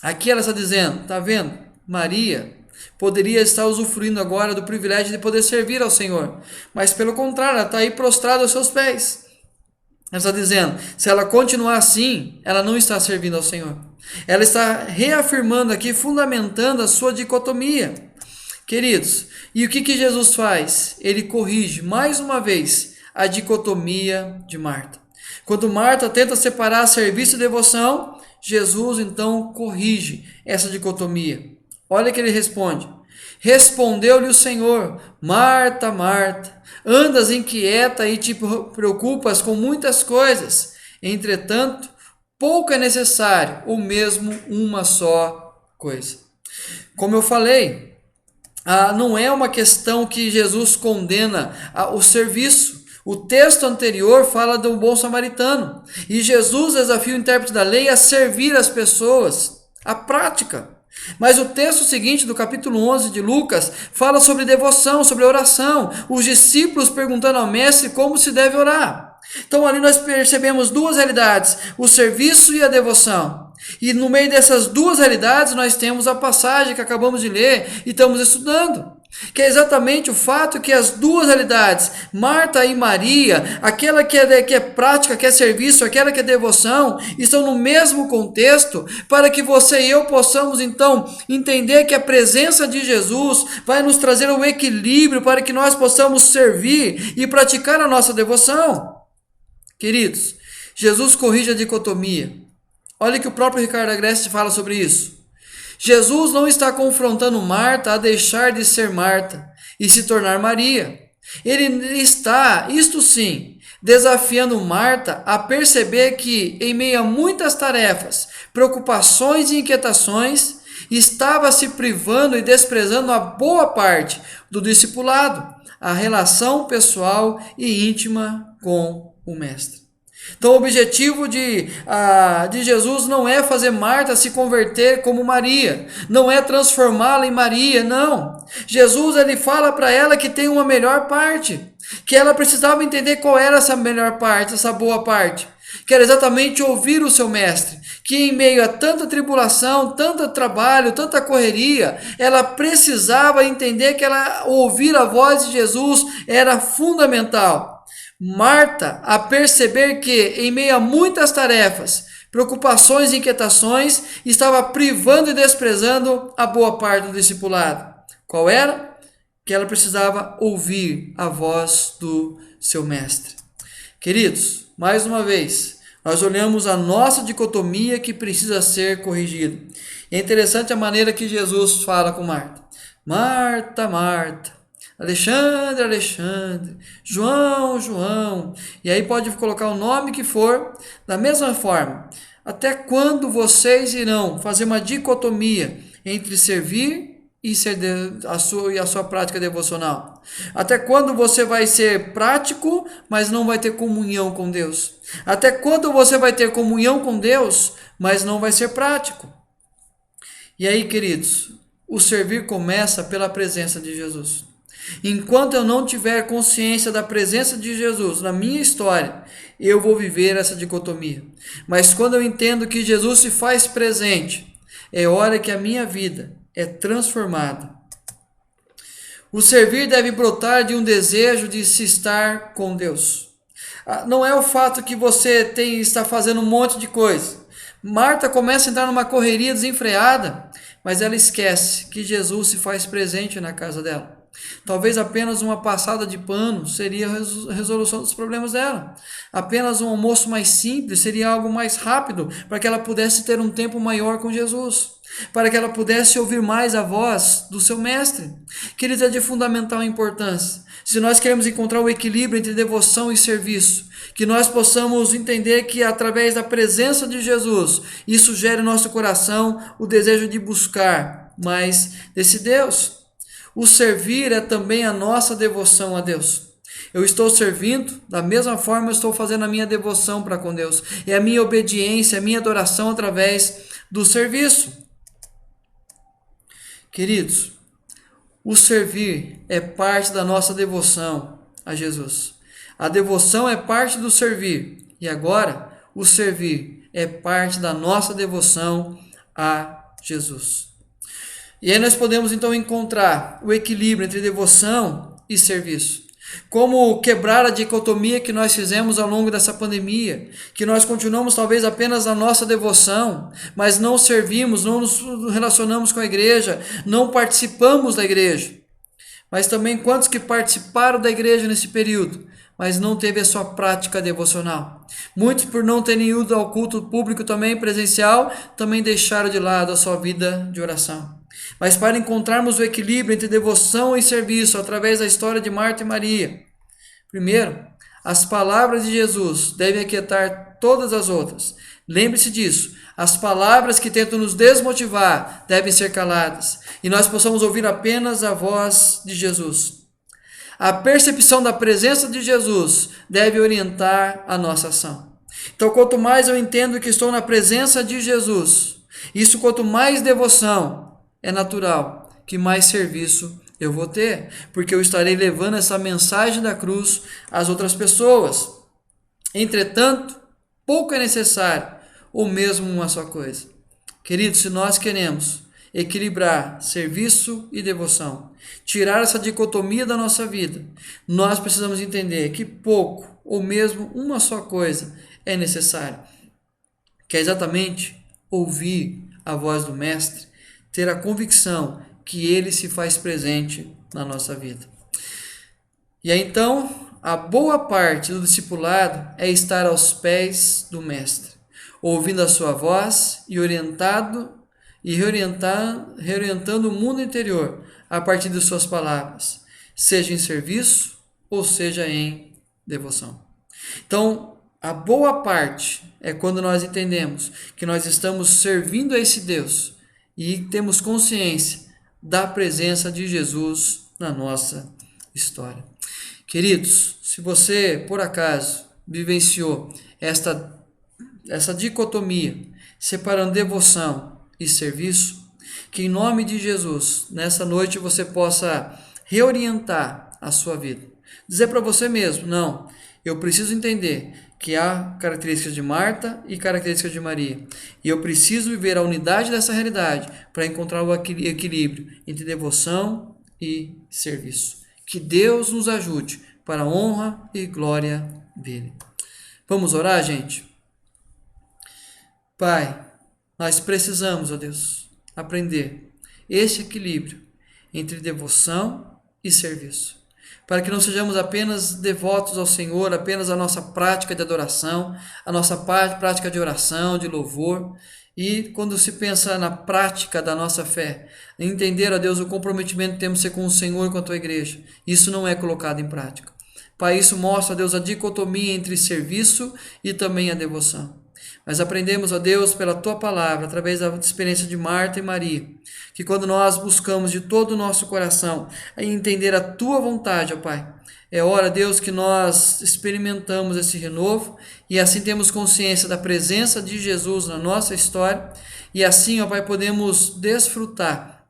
Aqui ela está dizendo, está vendo? Maria poderia estar usufruindo agora do privilégio de poder servir ao Senhor, mas pelo contrário, ela está aí prostrada aos seus pés. Ela está dizendo, se ela continuar assim, ela não está servindo ao Senhor. Ela está reafirmando aqui, fundamentando a sua dicotomia. Queridos, e o que Jesus faz? Ele corrige mais uma vez a dicotomia de Marta. Quando Marta tenta separar serviço e devoção, Jesus então corrige essa dicotomia. Olha que ele responde. Respondeu-lhe o Senhor: Marta, Marta, andas inquieta e te preocupas com muitas coisas. Entretanto, pouco é necessário, ou mesmo uma só coisa. Como eu falei, não é uma questão que Jesus condena o serviço. O texto anterior fala do bom samaritano. E Jesus desafia o intérprete da lei a servir as pessoas, a prática. Mas o texto seguinte, do capítulo 11 de Lucas, fala sobre devoção, sobre oração. Os discípulos perguntando ao mestre como se deve orar. Então ali nós percebemos duas realidades, o serviço e a devoção. E no meio dessas duas realidades nós temos a passagem que acabamos de ler e estamos estudando. Que é exatamente o fato que as duas realidades, Marta e Maria, aquela que é prática, que é serviço, aquela que é devoção, estão no mesmo contexto, para que você e eu possamos então entender que a presença de Jesus vai nos trazer o equilíbrio para que nós possamos servir e praticar a nossa devoção. Queridos, Jesus corrige a dicotomia. Olha que o próprio Ricardo Agreste fala sobre isso. Jesus não está confrontando Marta a deixar de ser Marta e se tornar Maria. Ele está, isto sim, desafiando Marta a perceber que, em meio a muitas tarefas, preocupações e inquietações, estava se privando e desprezando a boa parte do discipulado, a relação pessoal e íntima com o Mestre. Então o objetivo de Jesus não é fazer Marta se converter como Maria, não é transformá-la em Maria, não. Jesus ele fala para ela que tem uma melhor parte, que ela precisava entender qual era essa melhor parte, essa boa parte, que era exatamente ouvir o seu mestre, que em meio a tanta tribulação, tanto trabalho, tanta correria, ela precisava entender que ouvir a voz de Jesus era fundamental. Marta, a perceber que, em meio a muitas tarefas, preocupações e inquietações, estava privando e desprezando a boa parte do discipulado. Qual era? Que ela precisava ouvir a voz do seu mestre. Queridos, mais uma vez, nós olhamos a nossa dicotomia que precisa ser corrigida. É interessante a maneira que Jesus fala com Marta. Marta, Marta. Alexandre, Alexandre, João, João, e aí pode colocar o nome que for, da mesma forma. Até quando vocês irão fazer uma dicotomia entre servir e a sua prática devocional? Até quando você vai ser prático, mas não vai ter comunhão com Deus? Até quando você vai ter comunhão com Deus, mas não vai ser prático? E aí, queridos, o servir começa pela presença de Jesus. Enquanto eu não tiver consciência da presença de Jesus na minha história, eu vou viver essa dicotomia. Mas quando eu entendo que Jesus se faz presente, é hora que a minha vida é transformada. O servir deve brotar de um desejo de se estar com Deus. Não é o fato que você está fazendo um monte de coisa. Marta começa a entrar numa correria desenfreada, mas ela esquece que Jesus se faz presente na casa dela. Talvez apenas uma passada de pano seria a resolução dos problemas dela. Apenas um almoço mais simples seria algo mais rápido para que ela pudesse ter um tempo maior com Jesus, para que ela pudesse ouvir mais a voz do seu mestre. Queridos, é de fundamental importância. Se nós queremos encontrar o equilíbrio entre devoção e serviço, que nós possamos entender que através da presença de Jesus, isso gera em nosso coração o desejo de buscar mais desse Deus. O servir é também a nossa devoção a Deus. Eu estou servindo, da mesma forma eu estou fazendo a minha devoção para com Deus. É a minha obediência, a minha adoração através do serviço. Queridos, o servir é parte da nossa devoção a Jesus. A devoção é parte do servir. E agora, o servir é parte da nossa devoção a Jesus. E aí nós podemos então encontrar o equilíbrio entre devoção e serviço. Como quebrar a dicotomia que nós fizemos ao longo dessa pandemia, que nós continuamos talvez apenas na nossa devoção, mas não servimos, não nos relacionamos com a igreja, não participamos da igreja. Mas também quantos que participaram da igreja nesse período, mas não teve a sua prática devocional. Muitos, por não terem ido ao culto público também presencial, também deixaram de lado a sua vida de oração. Mas para encontrarmos o equilíbrio entre devoção e serviço através da história de Marta e Maria, primeiro, as palavras de Jesus devem aquietar todas as outras. Lembre-se disso. As palavras que tentam nos desmotivar devem ser caladas e nós possamos ouvir apenas a voz de Jesus. A percepção da presença de Jesus deve orientar a nossa ação. Então, quanto mais eu entendo que estou na presença de Jesus, isso quanto mais devoção, é natural que mais serviço eu vou ter, porque eu estarei levando essa mensagem da cruz às outras pessoas. Entretanto, pouco é necessário, ou mesmo uma só coisa. Queridos, se nós queremos equilibrar serviço e devoção, tirar essa dicotomia da nossa vida, nós precisamos entender que pouco, ou mesmo uma só coisa é necessário, que é exatamente ouvir a voz do Mestre, ter a convicção que Ele se faz presente na nossa vida. E aí, então, a boa parte do discipulado é estar aos pés do Mestre, ouvindo a sua voz e reorientando o mundo interior a partir de suas palavras, seja em serviço ou seja em devoção. Então, a boa parte é quando nós entendemos que nós estamos servindo a esse Deus e temos consciência da presença de Jesus na nossa história. Queridos, se você, por acaso, vivenciou essa dicotomia, separando devoção e serviço, que em nome de Jesus, nessa noite você possa reorientar a sua vida. Dizer para você mesmo, não, eu preciso entender que há características de Marta e características de Maria. E eu preciso viver a unidade dessa realidade para encontrar o equilíbrio entre devoção e serviço. Que Deus nos ajude para a honra e glória dele. Vamos orar, gente? Pai, nós precisamos, ó Deus, aprender esse equilíbrio entre devoção e serviço, para que não sejamos apenas devotos ao Senhor, apenas a nossa prática de adoração, a nossa prática de oração, de louvor, e quando se pensa na prática da nossa fé, entender, ó Deus, o comprometimento que temos de ser com o Senhor e com a Tua igreja, isso não é colocado em prática. Pai, isso mostra, ó Deus, a dicotomia entre serviço e também a devoção. Mas aprendemos, ó Deus, pela Tua palavra, através da experiência de Marta e Maria, que quando nós buscamos de todo o nosso coração entender a Tua vontade, ó Pai, é hora, Deus, que nós experimentamos esse renovo e assim temos consciência da presença de Jesus na nossa história e assim, ó Pai, podemos desfrutar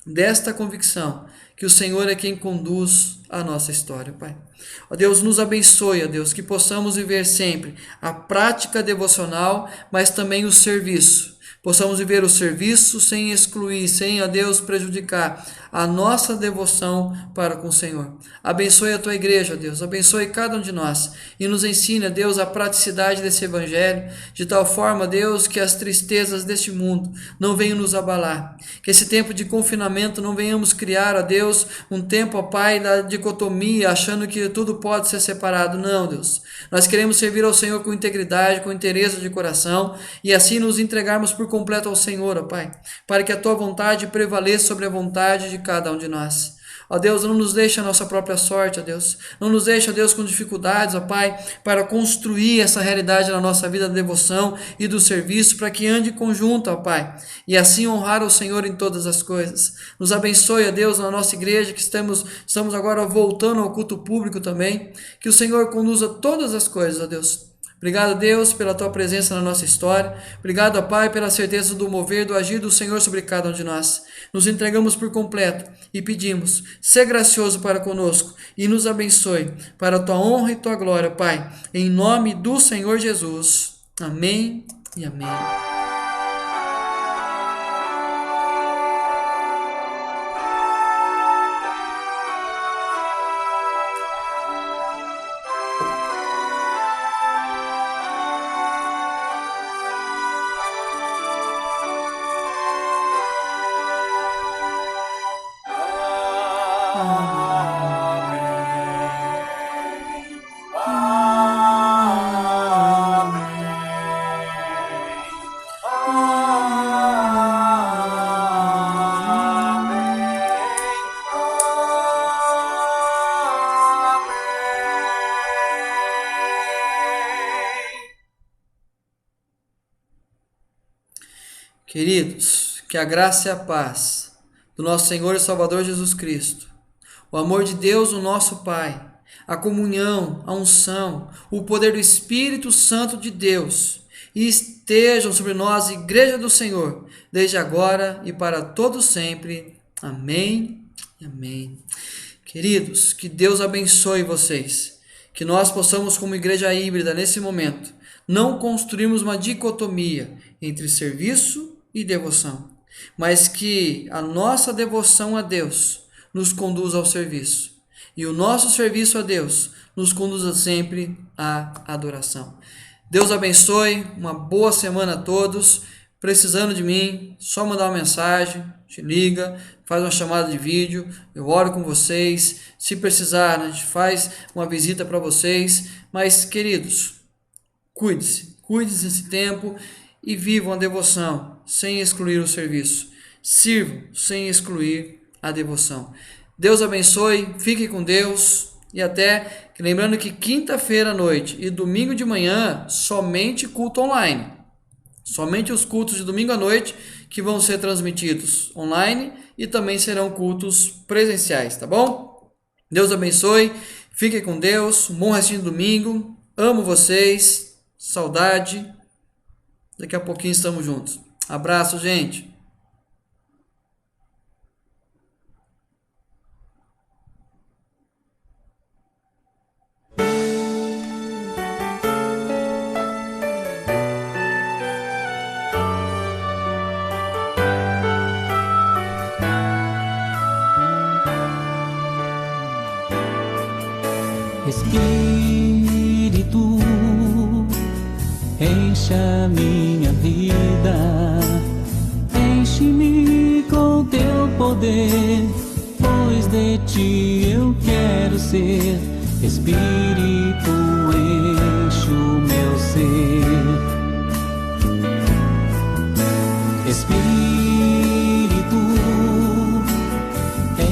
desta convicção que o Senhor é quem conduz a nossa história, Pai. Ó Deus, nos abençoe, ó Deus, que possamos viver sempre a prática devocional, mas também o serviço. Possamos viver o serviço sem excluir, sem, ó Deus, prejudicar a nossa devoção para com o Senhor. Abençoe a Tua igreja, ó Deus, abençoe cada um de nós e nos ensine, ó Deus, a praticidade desse evangelho, de tal forma, Deus, que as tristezas deste mundo não venham nos abalar, que esse tempo de confinamento não venhamos criar, ó Deus, um tempo, ó Pai, da dicotomia, achando que tudo pode ser separado. Não, Deus, nós queremos servir ao Senhor com integridade, com interesse de coração e assim nos entregarmos por completo ao Senhor, ó Pai, para que a Tua vontade prevaleça sobre a vontade de cada um de nós. Ó Deus, não nos deixe a nossa própria sorte, ó Deus. Não nos deixe, ó Deus, com dificuldades, ó Pai, para construir essa realidade na nossa vida da devoção e do serviço, para que ande em conjunto, ó Pai, e assim honrar o Senhor em todas as coisas. Nos abençoe, ó Deus, na nossa igreja, que estamos agora voltando ao culto público também. Que o Senhor conduza todas as coisas, ó Deus. Obrigado, Deus, pela Tua presença na nossa história. Obrigado, ó Pai, pela certeza do mover, do agir do Senhor sobre cada um de nós. Nos entregamos por completo e pedimos, sê gracioso para conosco e nos abençoe para a Tua honra e Tua glória, Pai. Em nome do Senhor Jesus. Amém e amém. Queridos, que a graça e a paz do nosso Senhor e Salvador Jesus Cristo, o amor de Deus, o nosso Pai, a comunhão, a unção, o poder do Espírito Santo de Deus, e estejam sobre nós, Igreja do Senhor, desde agora e para todo sempre. Amém e amém. Queridos, que Deus abençoe vocês, que nós possamos, como igreja híbrida, nesse momento, não construirmos uma dicotomia entre serviço e devoção, mas que a nossa devoção a Deus nos conduza ao serviço e o nosso serviço a Deus nos conduza sempre à adoração. Deus abençoe, uma boa semana a todos. Precisando de mim, só mandar uma mensagem, te liga, faz uma chamada de vídeo, eu oro com vocês. Se precisar, a gente faz uma visita para vocês. Mas, queridos, cuide-se desse tempo e vivam a devoção sem excluir o serviço. Sirvam sem excluir a devoção. Deus abençoe, fique com Deus e até, lembrando que quinta-feira à noite e domingo de manhã, somente culto online. Somente os cultos de domingo à noite que vão ser transmitidos online e também serão cultos presenciais, tá bom? Deus abençoe, fique com Deus, um bom restinho de domingo, Amo vocês. Saudade. Daqui a pouquinho estamos juntos. Abraço, gente. Espírito, encha minha vida, enche-me com teu poder, pois de ti eu quero ser. Espírito, enche o meu ser. Espírito,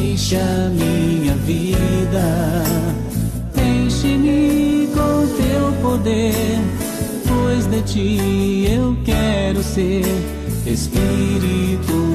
enche a minha vida, enche-me com teu poder, pois de ti eu quero ser. Espírito,